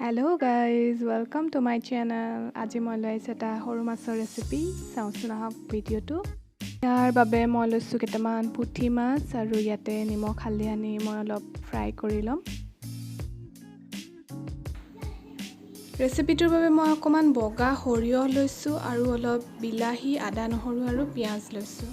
Hello guys, welcome to my channel. আজি মই লৈছো এটা সৰু মাছৰ ৰেচিপি চাওঁচোন আহক ভিডিঅ'টো। ইয়াৰ বাবে মই লৈছো কেইটামান পুঠি মাছ আৰু ইয়াতে নিমখ হালধি আনি মই অলপ ফ্ৰাই কৰি ল'ম। ৰেচিপিটোৰ বাবে মই অকমান বগা সৰিয়হ লৈছো আৰু অলপ বিলাহী, আদা, নহৰু আৰু পিয়াজ লৈছো।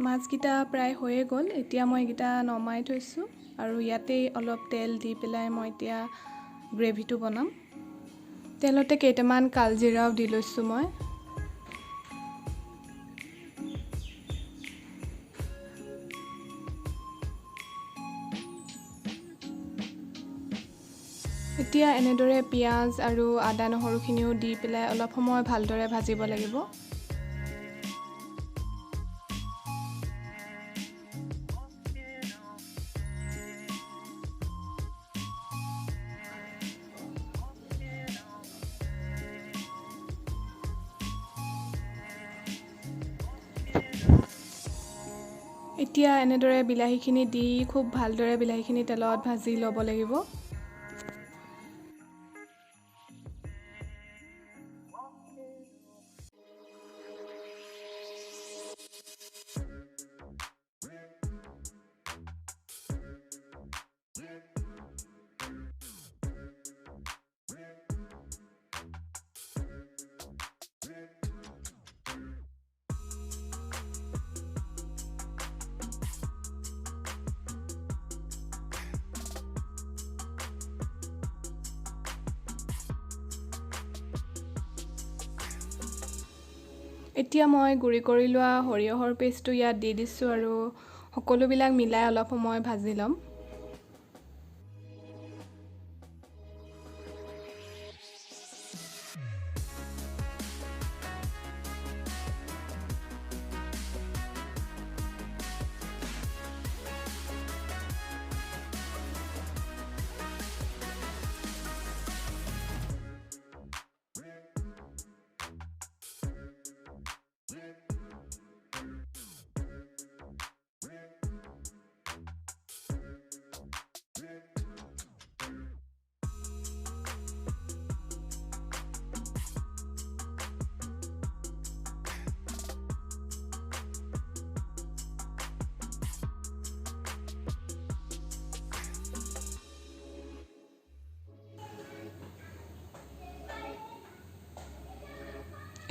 মাছকিটা প্ৰায় হৈয়ে গ'ল। এতিয়া মই এটা নমাই থৈছো আৰু ইয়াতে অলপ তেল দি পেলাই মই এতিয়া গ্ৰেভিটো বনাম। তেলতে কেইটামান কালজিৰাও দি লৈছো মই। এতিয়া এনেদৰে পিয়াজ আৰু আদা নহৰুখিনিও দি পেলাই অলপ সময় ভালদৰে ভাজিব লাগিব। এতিয়া এনেদৰে বিলাহীখিনি দি খুব ভালদৰে বিলাহীখিনি তেলত ভাজি ল'ব লাগিব। এতিয়া মই গুৰি কৰি লোৱা সৰিয়হৰ পেষ্টটো ইয়াত দি দিছো আৰু সকলোবিলাক মিলাই অলপ সময় ভাজি ল'ম।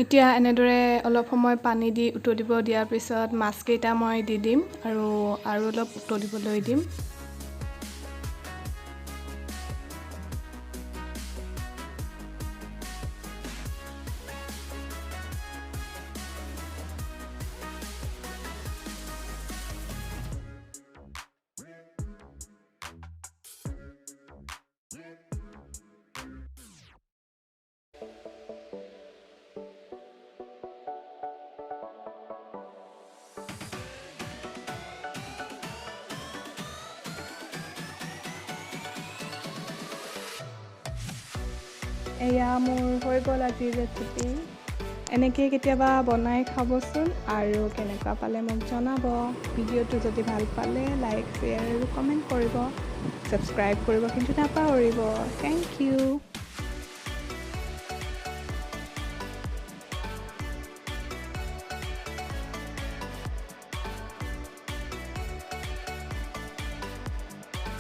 এতিয়া এনেদৰে অলপ সময় পানী দি উতলিব দিয়াৰ পিছত মাছকেইটা মই দি দিম আৰু অলপ উতলিবলৈ দিম। এয়া মোৰ হৈ গ'ল আজিৰ ৰেচিপি। এনেকৈ কেতিয়াবা বনাই খাবচোন আৰু কেনেকুৱা পালে মোক জনাব। ভিডিঅ'টো যদি ভাল পালে লাইক, শ্বেয়াৰ আৰু কমেণ্ট কৰিব। ছাবস্ক্ৰাইব কৰিব কিন্তু নাপাহৰিব। Thank U.